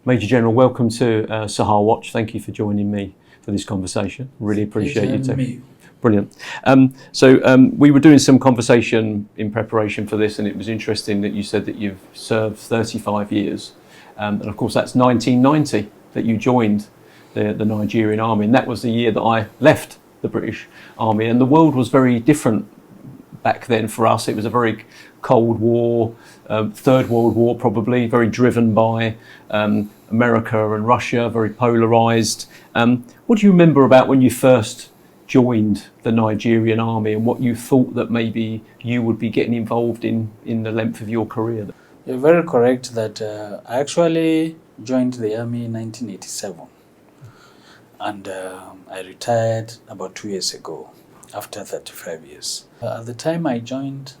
Major General, welcome to Sahel Watch. Thank you for joining me for this conversation. Really appreciate you too. Brilliant. We were doing some conversation in preparation for this, and it was interesting that you said that you've served 35 years. And of course, that's 1990 that you joined the Nigerian Army, and that was the year that I left the British Army. And the world was very different back then for us. It was a very Cold War, Third World War probably, very driven by America and Russia, very polarised. What do you remember about when you first joined the Nigerian Army and what you thought that maybe you would be getting involved in the length of your career? You're very correct that I actually joined the Army in 1987 and I retired about 2 years ago after 35 years. At the time I joined,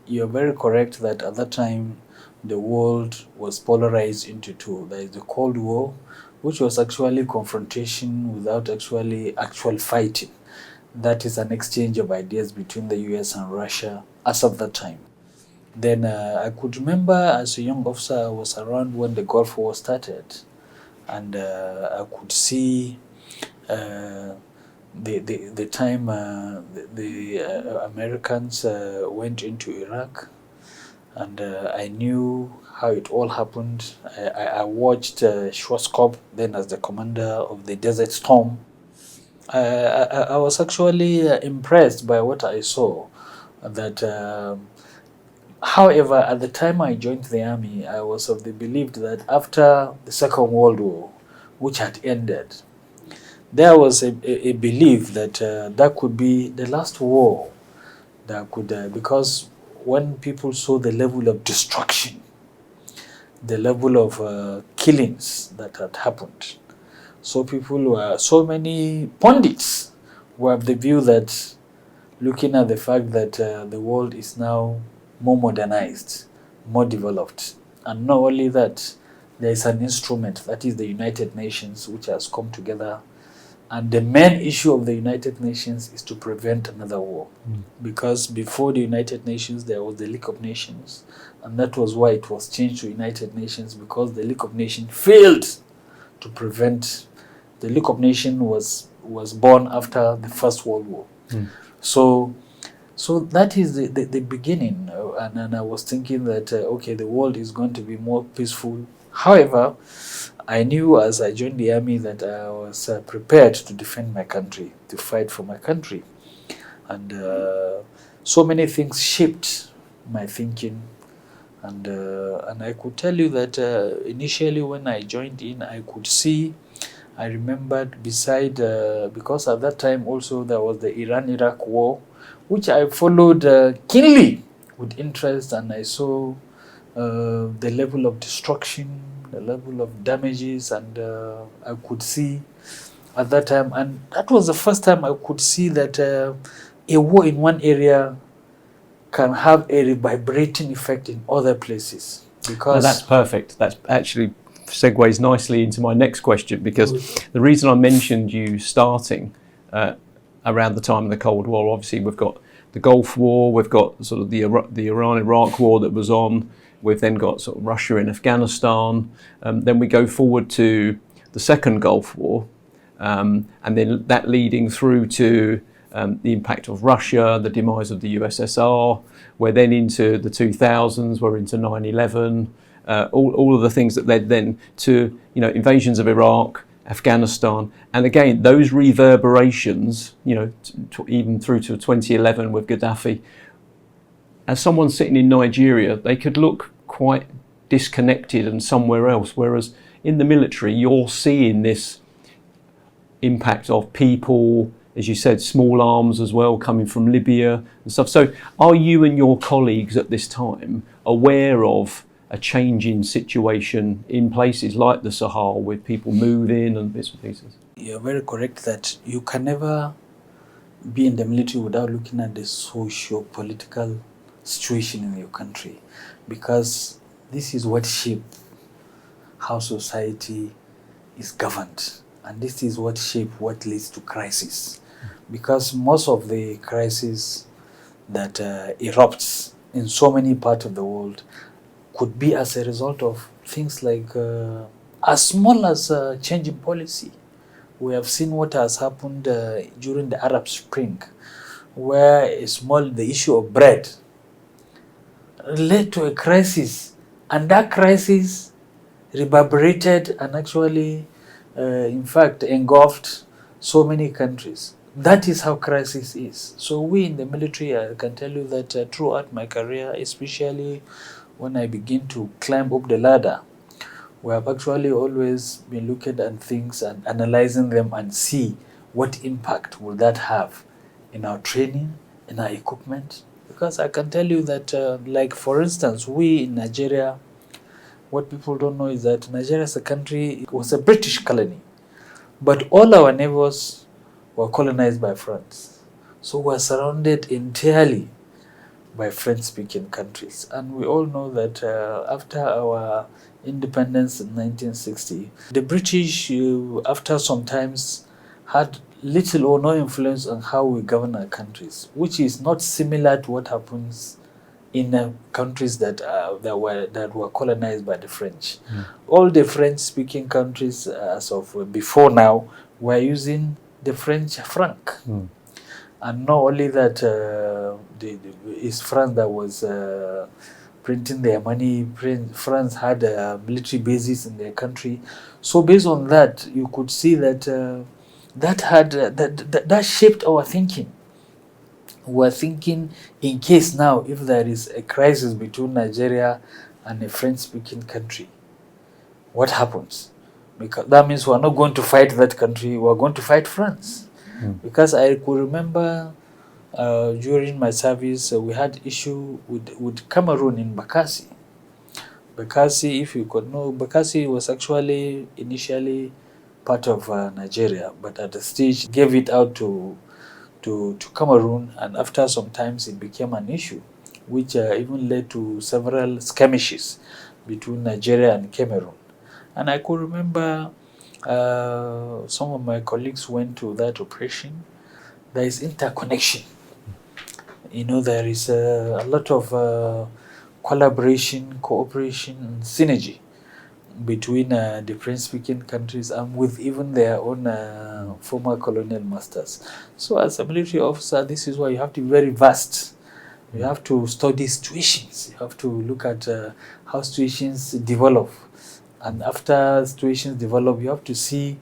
you're very correct that at that time the world was polarized into two. There is the Cold War, which was actually confrontation without actual fighting. That is an exchange of ideas between the US and Russia as of that time. Then I could remember as a young officer I was around when the Gulf War started, and I could see the time the Americans went into Iraq, and I knew how it all happened. I watched Schwarzkopf then as the commander of the Desert Storm. I was actually impressed by what I saw. That, however, at the time I joined the army, I was of the belief that after the Second World War, which had ended, there was a belief that that could be the last war that could, because when people saw the level of destruction, the level of killings that had happened, so many pundits were of the view that, looking at the fact that the world is now more modernized, more developed, and not only that, there is an instrument, that is the United Nations, which has come together. And the main issue of the United Nations is to prevent another war. Because before the United Nations, there was the League of Nations. And that was why it was changed to United Nations, because the League of Nations failed to prevent. The League of Nations was born after the First World War. So that is the beginning. And I was thinking that, okay, the world is going to be more peaceful. However, I knew as I joined the army that I was prepared to defend my country, to fight for my country. And so many things shaped my thinking. And I could tell you that initially when I joined in, I remembered beside, because at that time also there was the Iran-Iraq war, which I followed keenly with interest, and I saw the level of destruction, the level of damages, and I could see at that time, and that was the first time I could see that a war in one area can have a reverberating effect in other places. Because that's perfect. That's actually segues nicely into my next question, because the reason I mentioned you starting around the time of the Cold War, obviously we've got the Gulf War, we've got sort of the Iran-Iraq war that was on, we've then got sort of Russia in Afghanistan, then we go forward to the Second Gulf War, and then that leading through to the impact of Russia, the demise of the USSR. We're then into the 2000s, we're into 9/11, all of the things that led then to invasions of Iraq, Afghanistan, and again those reverberations, even through to 2011 with Gaddafi. As someone sitting in Nigeria, they could look quite disconnected and somewhere else, whereas in the military you're seeing this impact of people, as you said, small arms as well, coming from Libya and stuff. So are you and your colleagues at this time aware of a changing situation in places like the Sahel with people moving and bits and pieces? You're very correct that you can never be in the military without looking at the socio-political situation in your country, because this is what shapes how society is governed, and this is what shapes what leads to crisis. Because most of the crises that erupts in so many parts of the world could be as a result of things like as small as a change in policy. We have seen what has happened during the Arab Spring, where the issue of bread led to a crisis, and that crisis reverberated and actually, in fact, engulfed so many countries. That is how crisis is. So we in the military, I can tell you that throughout my career, especially when I begin to climb up the ladder, we have actually always been looking at things and analyzing them and see what impact will that have in our training, in our equipment. Because I can tell you that, like for instance, we in Nigeria, what people don't know is that Nigeria as a country was a British colony, but all our neighbors were colonized by France. So we're surrounded entirely by French-speaking countries. And we all know that after our independence in 1960, the British, after some times, had little or no influence on how we govern our countries, which is not similar to what happens in countries that were colonized by the French. All the French-speaking countries, as of before now, were using the French franc. And not only that, it's France that was printing their money. France had military bases in their country. So based on that, you could see that that shaped our thinking. We're thinking, in case now, if there is a crisis between Nigeria and a French-speaking country, what happens? Because that means we're not going to fight that country, we're going to fight France. Because I could remember during my service, we had issue with Cameroon in Bakassi. Bakassi, if you could know, Bakassi was actually initially part of Nigeria, but at the stage gave it out to Cameroon, and after some times it became an issue, which even led to several skirmishes between Nigeria and Cameroon. And I could remember some of my colleagues went to that operation. There is interconnection. There is a lot of collaboration, cooperation, and synergy between the French-speaking countries and with even their own former colonial masters. So as a military officer, this is why you have to be very vast. You have to study situations. You have to look at how situations develop. And after situations develop, you have to see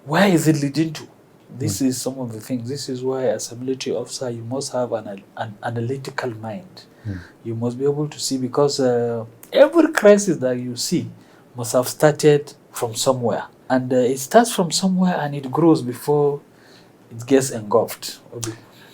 where is it leading to. This is some of the things. This is why as a military officer, you must have an analytical mind. You must be able to see, because every crisis that you see must have started from somewhere. And it starts from somewhere and it grows before it gets engulfed.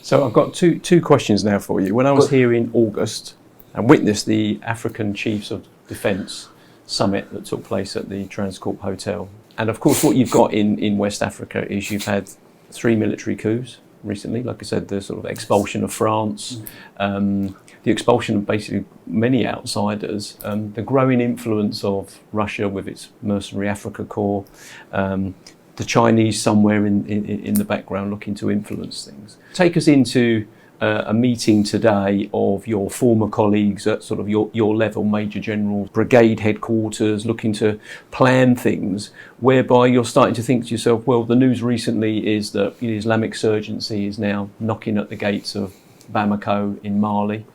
So I've got two questions now for you. When I was here in August and witnessed the African Chiefs of Defence summit that took place at the Transcorp Hotel, and of course what you've got in West Africa is you've had 3 military coups recently, like I said, the sort of expulsion of France, the expulsion of basically many outsiders, the growing influence of Russia with its mercenary Africa Corps, the Chinese somewhere in the background looking to influence things. Take us into a meeting today of your former colleagues at sort of your level, Major General, brigade headquarters, looking to plan things, whereby you're starting to think to yourself, well, the news recently is that the Islamic insurgency is now knocking at the gates of Bamako in Mali.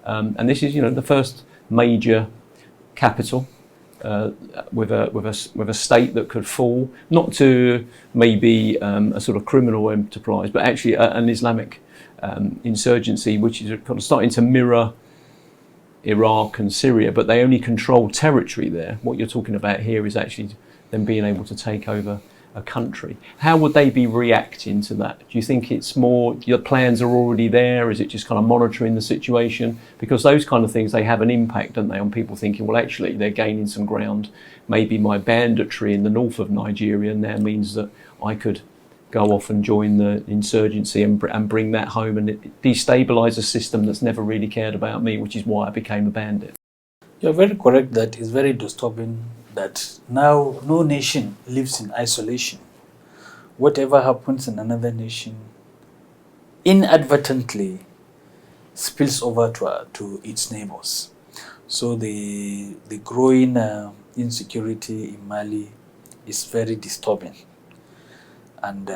And this is, the first major capital with a state that could fall, not to maybe a sort of criminal enterprise, but actually an Islamic insurgency, which is kind of starting to mirror Iraq and Syria, but they only control territory there. What you're talking about here is actually them being able to take over a country. How would they be reacting to that? Do you think it's more your plans are already there? Is it just kind of monitoring the situation? Because those kind of things, they have an impact, don't they, on people thinking, well, actually they're gaining some ground. Maybe my banditry in the north of Nigeria now means that I could go off and join the insurgency and bring that home and destabilise a system that's never really cared about me, which is why I became a bandit. You're very correct that it's very disturbing that now no nation lives in isolation. Whatever happens in another nation inadvertently spills over to its neighbors. So the growing insecurity in Mali is very disturbing, and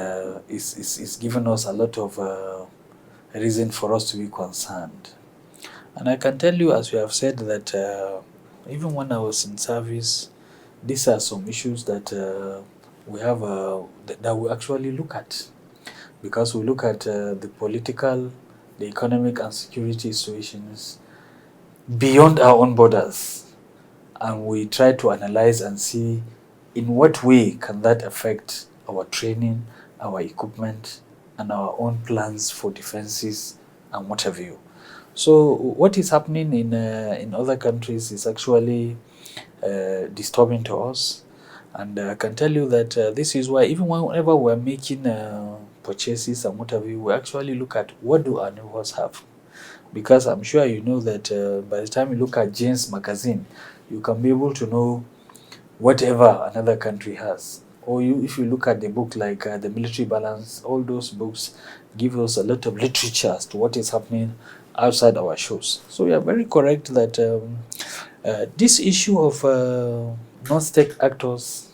it's given us a lot of reason for us to be concerned. And I can tell you, as we have said, that even when I was in service, these are some issues that we have that we actually look at, because we look at the political, the economic and security situations beyond our own borders, and we try to analyze and see in what way can that affect our training, our equipment, and our own plans for defenses and what have you. So what is happening in other countries is actually disturbing to us, and I can tell you that this is why even whenever we're making purchases and whatever, we actually look at what do our neighbors have, because I'm sure you know that by the time you look at Jane's magazine, you can be able to know whatever another country has. Or if you look at the book like The Military Balance, all those books give us a lot of literature as to what is happening outside our shores. So we are very correct that this issue of non-state actors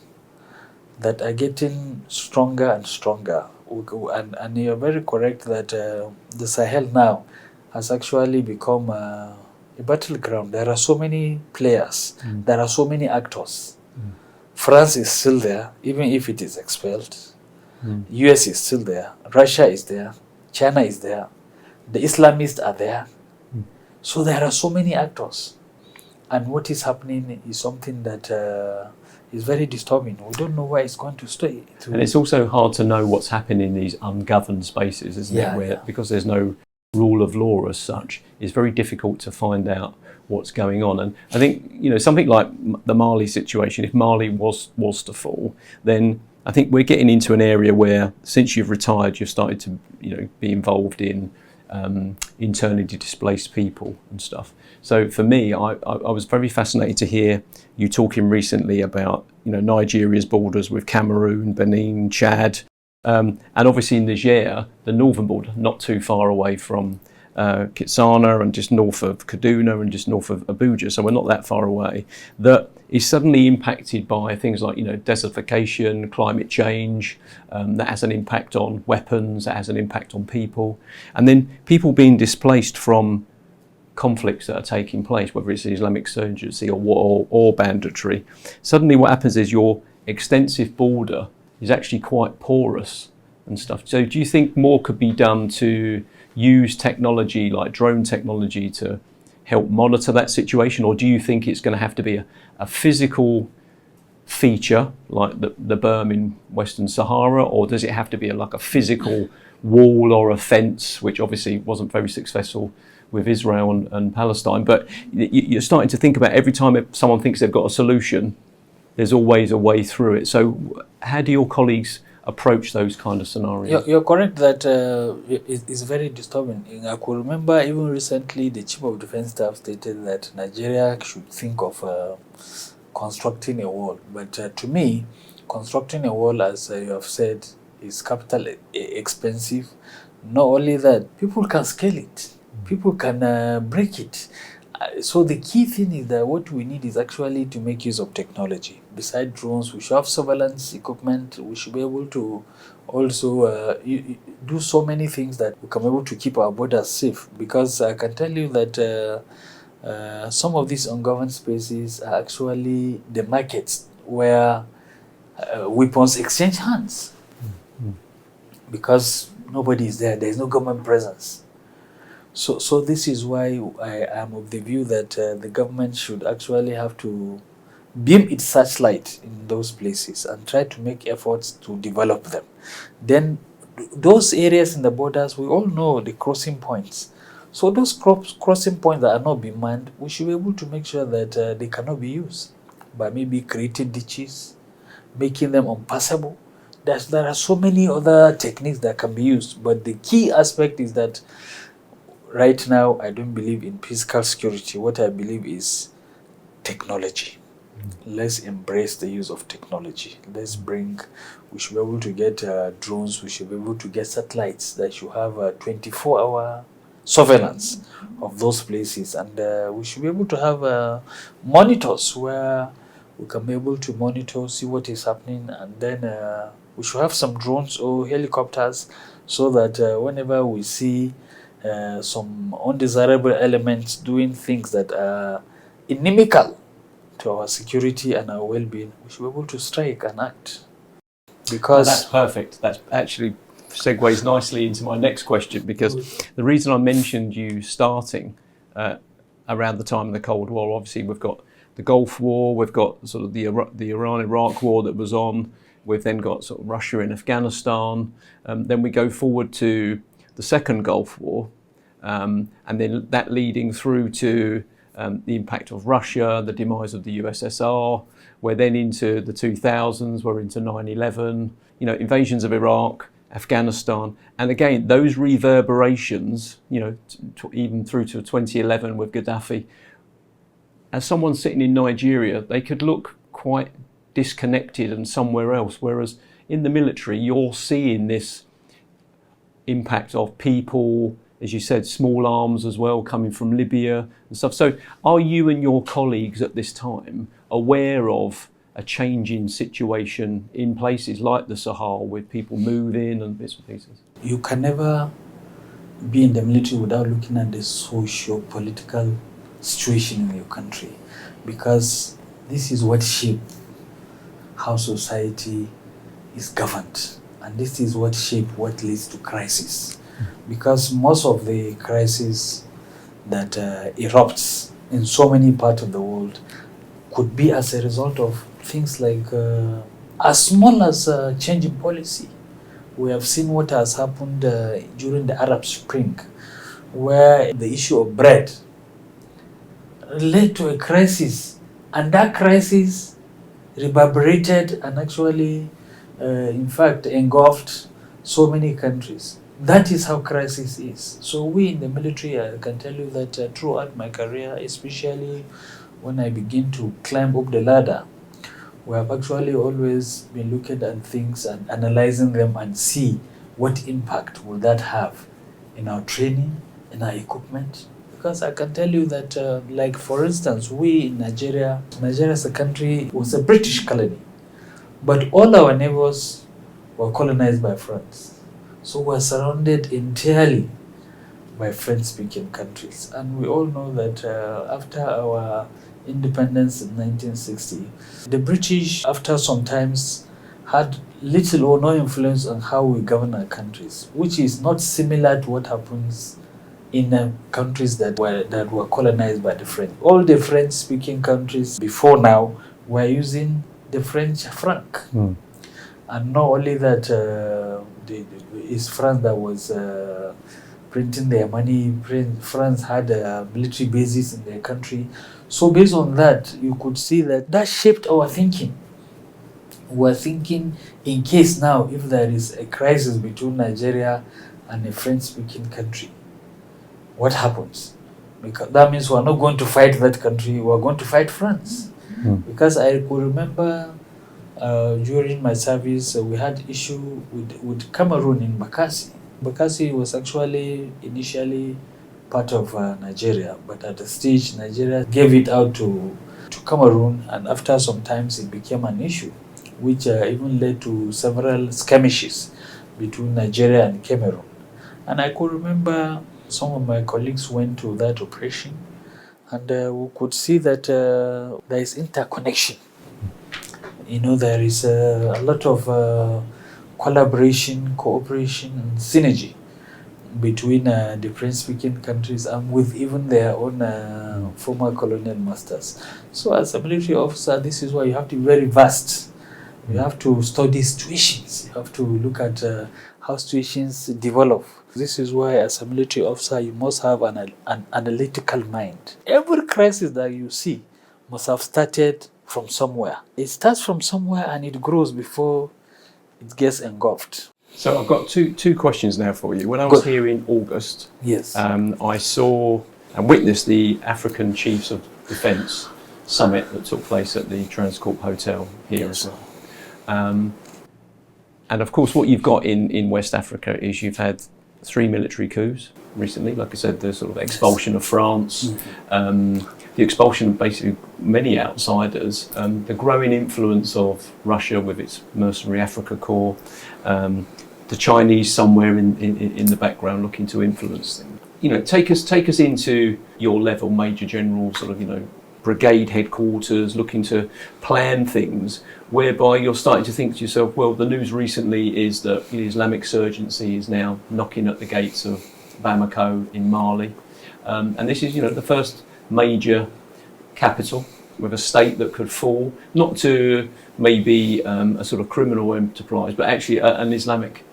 that are getting stronger and stronger, and you are very correct that the Sahel now has actually become a battleground. There are so many players, there are so many actors. France is still there, even if it is expelled. US is still there. Russia is there. China is there. The Islamists are there. So there are so many actors. And what is happening is something that is very disturbing. We don't know where it's going to stay. And it's also hard to know what's happening in these ungoverned spaces, isn't it? Where, because there's no rule of law as such, it's very difficult to find out what's going on. And I think, you know, something like the Mali situation, if Mali was to fall, then I think we're getting into an area where, since you've retired, you've started to, you know, be involved in internally displaced people and stuff. So for me, I was very fascinated to hear you talking recently about, you know, Nigeria's borders with Cameroon, Benin, Chad, and obviously Niger, the northern border, not too far away from Kitsana, and just north of Kaduna and just north of Abuja, so we're not that far away, that is suddenly impacted by things like, you know, desertification, climate change, that has an impact on weapons, that has an impact on people, and then people being displaced from conflicts that are taking place, whether it's Islamic insurgency or war or banditry. Suddenly what happens is your extensive border is actually quite porous and stuff. So do you think more could be done to use technology like drone technology to help monitor that situation, or do you think it's going to have to be a physical feature like the berm in Western Sahara, or does it have to be like a physical wall or a fence, which obviously wasn't very successful with Israel and Palestine? But you're starting to think about, every time someone thinks they've got a solution, there's always a way through it. So how do your colleagues approach those kind of scenarios? You're correct that it's very disturbing. I could remember even recently the Chief of Defense Staff stated that Nigeria should think of constructing a wall. But to me, constructing a wall, as you have said, is capital expensive. Not only that, people can scale it. People can break it. So the key thing is that what we need is actually to make use of technology. Besides drones, we should have surveillance equipment. We should be able to also do so many things that we can be able to keep our borders safe. Because I can tell you that some of these ungoverned spaces are actually the markets where weapons exchange hands. Because nobody is there. There is no government presence. So this is why I am of the view that the government should actually have to beam its searchlight in those places and try to make efforts to develop them. Then those areas in the borders, we all know the crossing points. So those crossing points that are not being manned, we should be able to make sure that they cannot be used by maybe creating ditches, making them unpassable. There are so many other techniques that can be used, but the key aspect is that right now, I don't believe in physical security. What I believe is technology. Let's embrace the use of technology. We should be able to get drones, we should be able to get satellites that should have a 24-hour surveillance of those places. And we should be able to have monitors where we can be able to monitor, see what is happening, and then we should have some drones or helicopters so that whenever we see some undesirable elements doing things that are inimical to our security and our well-being, we should be able to strike and act. Because that's perfect. That actually segues nicely into my next question, because the reason I mentioned you starting around the time of the Cold War, obviously we've got the Gulf War, we've got sort of the Iran-Iraq war that was on, we've then got sort of Russia in Afghanistan, then we go forward to the second Gulf War, and then that leading through to the impact of Russia, the demise of the USSR. We're then into the 2000s, we're into 9/11, invasions of Iraq, Afghanistan, and again, those reverberations, even through to 2011 with Gaddafi. As someone sitting in Nigeria, they could look quite disconnected and somewhere else, whereas in the military, you're seeing this impact of people, as you said, small arms as well, coming from Libya and stuff. So are you and your colleagues at this time aware of a changing situation in places like the Sahel with people moving and bits and pieces? You can never be in the military without looking at the socio-political situation in your country, because this is what shapes how society is governed, and this is what shapes what leads to crisis. Because most of the crises that erupts in so many parts of the world could be as a result of things like as small as change in policy. We have seen what has happened during the Arab Spring, where the issue of bread led to a crisis, and that crisis reverberated and actually, in fact, engulfed so many countries. That is how crisis is. So we in the military, I can tell you that throughout my career, especially when I begin to climb up the ladder, we have actually always been looking at things and analyzing them and see what impact will that have in our training, in our equipment. Because I can tell you that, like for instance, we in Nigeria as a country was a British colony, but all our neighbors were colonized by France. So we're surrounded entirely by French-speaking countries. And we all know that after our independence in 1960, the British, after some times, had little or no influence on how we govern our countries, which is not similar to what happens in countries that were colonized by the French. All the French-speaking countries before now were using the French franc. And not only that, it's France that was printing their money. France had military bases in their country. So based on that, you could see that shaped our thinking. We're thinking, in case now, if there is a crisis between Nigeria and a French-speaking country, what happens? Because that means we're not going to fight that country, we're going to fight France. Because I could remember during my service, we had issue with Cameroon in Bakassi. Bakassi was actually initially part of Nigeria, but at the stage, Nigeria gave it out to Cameroon, and after some time it became an issue, which even led to several skirmishes between Nigeria and Cameroon. And I could remember some of my colleagues went to that operation, and we could see that there is interconnection. There is a lot of collaboration, cooperation, and synergy between the French-speaking countries and with even their own former colonial masters. So as a military officer, this is why you have to be very vast. You have to study situations. You have to look at how situations develop. This is why as a military officer, you must have an analytical mind. Every crisis that you see must have started from somewhere. It starts from somewhere and it grows before it gets engulfed. So I've got two questions now for you. When I was here in August, yes, I saw and witnessed the African Chiefs of Defence Summit that took place at the Transcorp Hotel here as well. And of course, what you've got in West Africa is you've had 3 military coups recently. Like I said, the sort of expulsion of France, the expulsion of basically many outsiders, the growing influence of Russia with its mercenary Africa Corps, the Chinese somewhere in the background looking to influence things. You know, take us into your level, Major General, sort of, you know, brigade headquarters, looking to plan things, whereby you're starting to think to yourself, well, the news recently is that the Islamic insurgency is now knocking at the gates of Bamako in Mali. And this is, you know, the first major capital with a state that could fall, not to maybe a sort of criminal enterprise, but actually an Islamic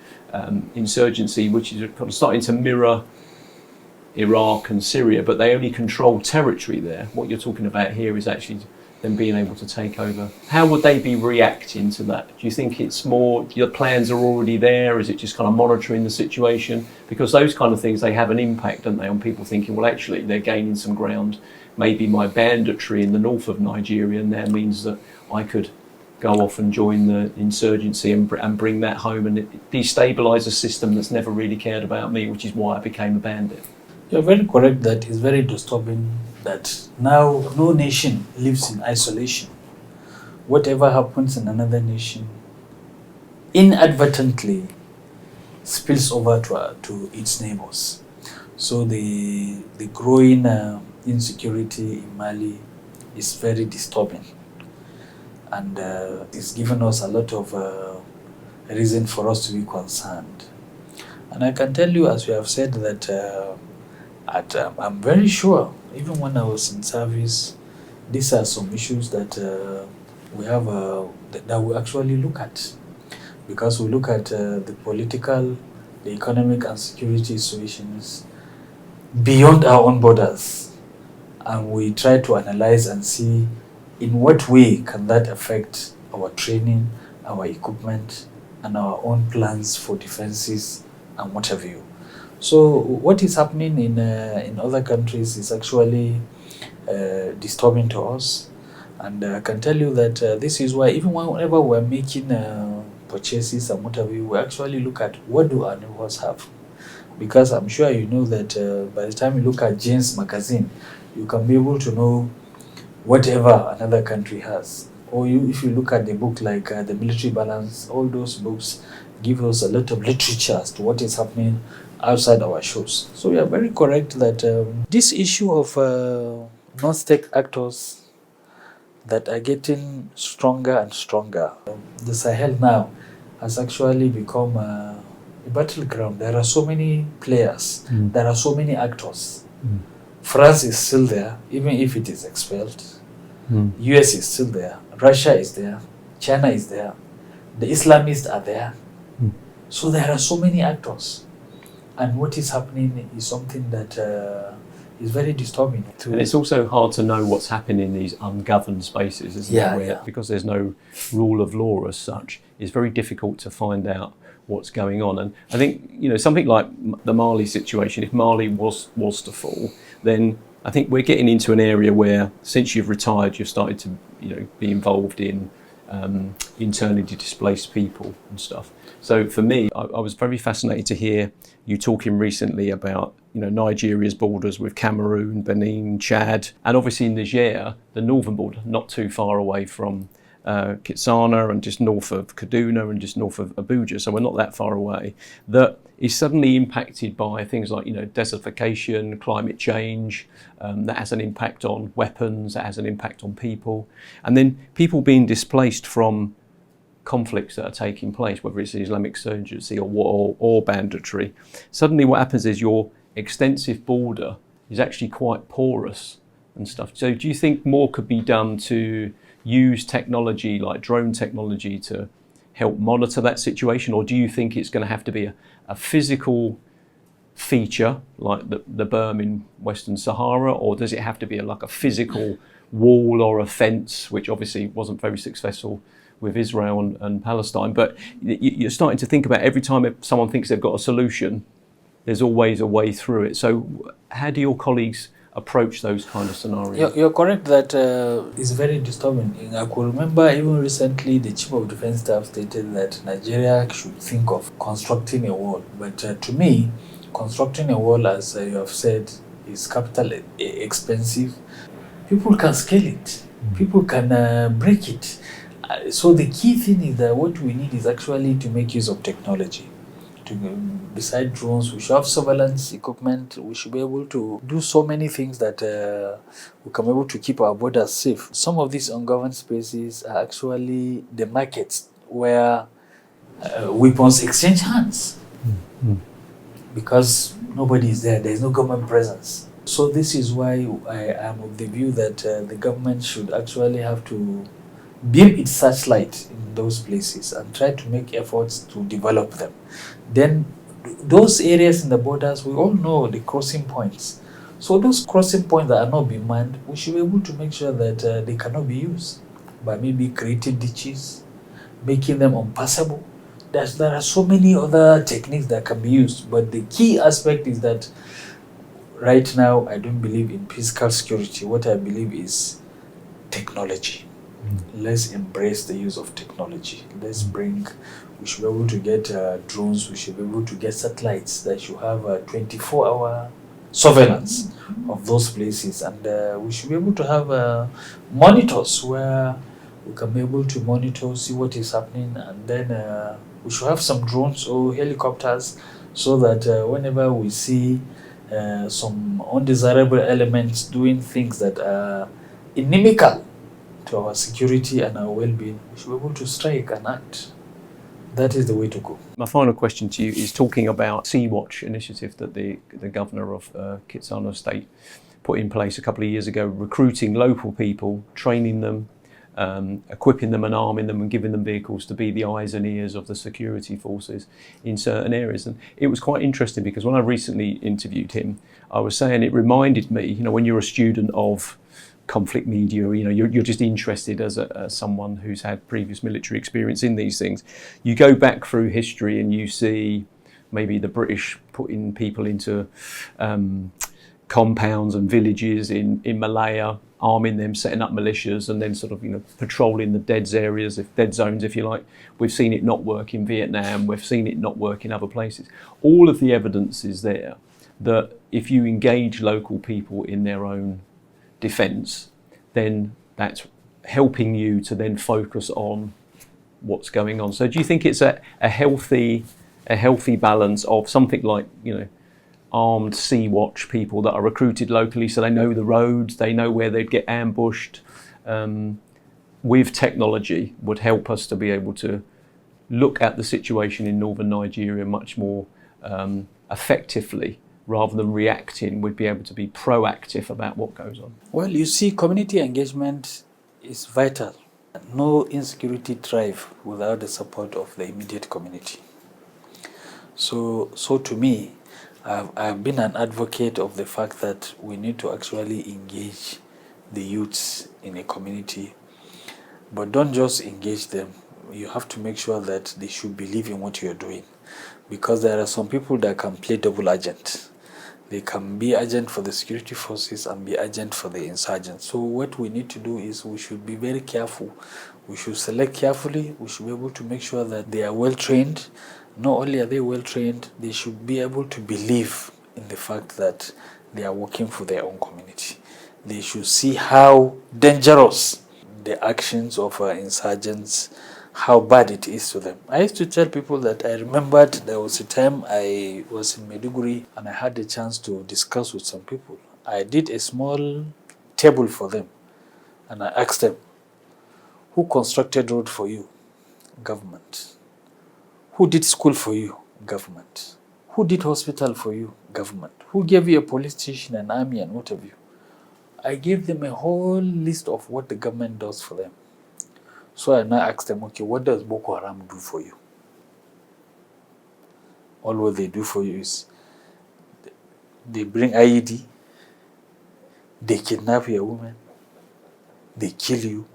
insurgency, which is kind of starting to mirror Iraq and Syria, but they only control territory there. What you're talking about here is actually them being able to take over. How would they be reacting to that? Do you think it's more your plans are already there? Is it just kind of monitoring the situation? Because those kind of things, they have an impact, don't they, on people thinking, well, actually, they're gaining some ground. Maybe my banditry in the north of Nigeria now means that I could go off and join the insurgency and bring that home and destabilise a system that's never really cared about me, which is why I became a bandit. You're very correct. That is very disturbing that now no nation lives in isolation. Whatever happens in another nation inadvertently spills over to its neighbors. So the growing insecurity in Mali is very disturbing, and it's given us a lot of reason for us to be concerned. And I can tell you, as we have said, that I'm very sure, even when I was in service, these are some issues that we have that we actually look at, because we look at the political, the economic and security situations beyond our own borders, and we try to analyze and see in what way can that affect our training, our equipment, and our own plans for defenses and what have you. So what is happening in other countries is actually disturbing to us, and I can tell you that this is why even whenever we're making purchases and what have you, we actually look at what do our neighbors have, because I'm sure you know that by the time you look at Jane's magazine, you can be able to know whatever another country has. Or if you look at the book like The Military Balance, all those books give us a lot of literature as to what is happening outside our shores. So we are very correct that this issue of non-state actors that are getting stronger and stronger. The Sahel now has actually become a battleground. There are so many players, there are so many actors. France is still there, even if it is expelled. US is still there, Russia is there, China is there, the Islamists are there. So there are so many actors. And what is happening is something that is very disturbing. And it's also hard to know what's happening in these ungoverned spaces, isn't it? Where, because there's no rule of law as such, it's very difficult to find out what's going on. And I think, you know, something like the Mali situation, if Mali was to fall, then I think we're getting into an area where, since you've retired, you've started to, you know, be involved in internally displaced people and stuff. So for me, I was very fascinated to hear you talking recently about, you know, Nigeria's borders with Cameroon, Benin, Chad, and obviously Niger, the northern border, not too far away from Kitsana and just north of Kaduna and just north of Abuja, so we're not that far away, that is suddenly impacted by things like, you know, desertification, climate change, that has an impact on weapons, that has an impact on people, and then people being displaced from conflicts that are taking place, whether it's the Islamic insurgency or war or banditry. Suddenly what happens is your extensive border is actually quite porous and stuff. So do you think more could be done to use technology like drone technology to help monitor that situation, or do you think it's going to have to be a physical feature like the berm in Western Sahara, or does it have to be like a physical wall or a fence, which obviously wasn't very successful with Israel and Palestine? But you're starting to think about, every time someone thinks they've got a solution, there's always a way through it. So how do your colleagues approach those kind of scenarios? You're correct that it's very disturbing. I could remember even recently the Chief of Defense Staff stated that Nigeria should think of constructing a wall. But to me, constructing a wall, as you have said, is capital expensive. People can scale it. People can break it. So the key thing is that what we need is actually to make use of technology. Beside drones, we should have surveillance equipment. We should be able to do so many things that we can be able to keep our borders safe. Some of these ungoverned spaces are actually the markets where weapons exchange hands. Because nobody is there. There is no government presence. So this is why I am of the view that the government should actually have to beam its searchlight in those places and try to make efforts to develop them. Then those areas in the borders, we all know the crossing points. So those crossing points that are not being manned, we should be able to make sure that they cannot be used by maybe creating ditches, making them unpassable. There are so many other techniques that can be used, but the key aspect is that right now I don't believe in physical security. What I believe is technology. Let's embrace the use of technology. We should be able to get drones, we should be able to get satellites that should have a 24-hour surveillance of those places. And we should be able to have monitors where we can be able to monitor, see what is happening. And then we should have some drones or helicopters so that whenever we see some undesirable elements doing things that are inimical to our security and our well-being, we should be able to strike and act. That is the way to go. My final question to you is talking about Sea Watch initiative that the governor of Kitsano State put in place a couple of years ago, recruiting local people, training them, equipping them and arming them and giving them vehicles to be the eyes and ears of the security forces in certain areas. And it was quite interesting because when I recently interviewed him, I was saying it reminded me, when you're a student of conflict media, you're just interested as someone who's had previous military experience in these things. You go back through history and you see maybe the British putting people into compounds and villages in Malaya, arming them, setting up militias, and then sort of patrolling the dead zones, if you like. We've seen it not work in Vietnam. We've seen it not work in other places. All of the evidence is there that if you engage local people in their own defence, then that's helping you to then focus on what's going on. So do you think it's a healthy balance of something like armed Sea Watch people that are recruited locally, so they know the roads, they know where they'd get ambushed, with technology would help us to be able to look at the situation in northern Nigeria much more effectively? Rather than reacting, we'd be able to be proactive about what goes on. Well, you see, community engagement is vital. No insecurity thrive without the support of the immediate community. So to me, I've been an advocate of the fact that we need to actually engage the youths in a community, but don't just engage them. You have to make sure that they should believe in what you're doing, because there are some people that can play double agent. They can be agent for the security forces and be agent for the insurgents. So what we need to do is we should be very careful. We should select carefully. We should be able to make sure that they are well trained. Not only are they well trained, they should be able to believe in the fact that they are working for their own community. They should see how dangerous the actions of insurgents, how bad it is to them. I used to tell people that I remembered there was a time I was in Maiduguri and I had the chance to discuss with some people. I did a small table for them and I asked them, who constructed road for you? Government. Who did school for you? Government. Who did hospital for you? Government. Who gave you a police station, an army, and what have you? I gave them a whole list of what the government does for them. So I now asked them, okay, what does Boko Haram do for you? All what they do for you is they bring IED, they kidnap your woman, they kill you,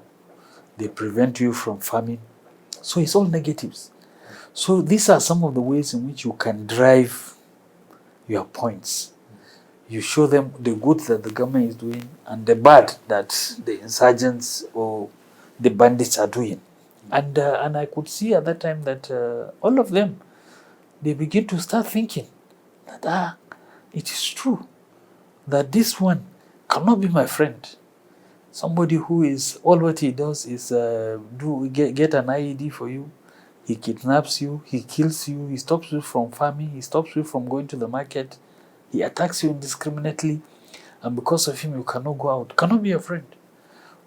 they prevent you from farming. So it's all negatives. So these are some of the ways in which you can drive your points. You show them the good that the government is doing and the bad that the insurgents or the bandits are doing. And I could see at that time that all of them, they begin to start thinking, that it is true that this one cannot be my friend. Somebody who is, all what he does is get an IED for you. He kidnaps you, he kills you, he stops you from farming, he stops you from going to the market, he attacks you indiscriminately, and because of him you cannot go out, cannot be your friend.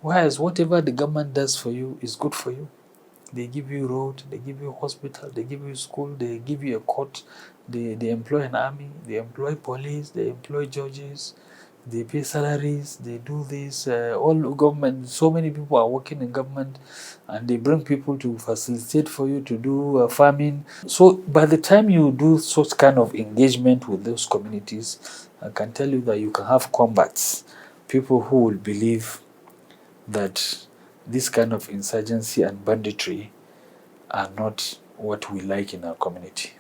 Whereas whatever the government does for you is good for you. They give you road, they give you hospital, they give you school, they give you a court, they employ an army, they employ police, they employ judges, they pay salaries, they do this. All government, so many people are working in government, and they bring people to facilitate for you to do farming. So by the time you do such kind of engagement with those communities, I can tell you that you can have combats. People who will believe that this kind of insurgency and banditry are not what we like in our community.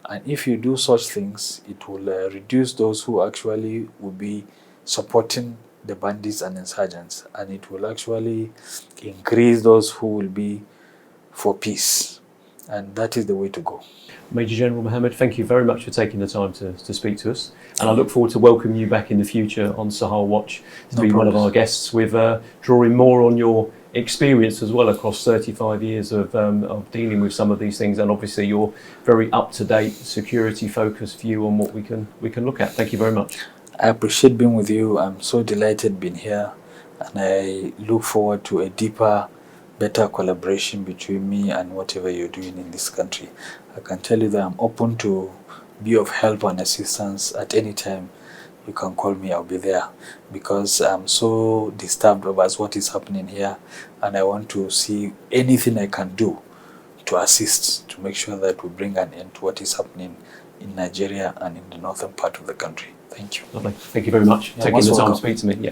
And if you do such things, it will reduce those who actually will be supporting the bandits and insurgents, and it will actually increase those who will be for peace. And that is the way to go. Major General Mohammed, thank you very much for taking the time to speak to us. And I look forward to welcoming you back in the future on Sahel Watch to be one of our guests, with drawing more on your experience as well across 35 years of dealing with some of these things, and obviously your very up-to-date security-focused view on what we can look at. Thank you very much. I appreciate being with you. I'm so delighted being here, and I look forward to a deeper, better collaboration between me and whatever you're doing in this country. I can tell you that I'm open to be of help and assistance at any time. You can call me, I'll be there, because I'm so disturbed about what is happening here, and I want to see anything I can do to assist, to make sure that we bring an end to what is happening in Nigeria and in the northern part of the country. Thank you. Lovely. Thank you very much for taking the time to speak to me. Yeah.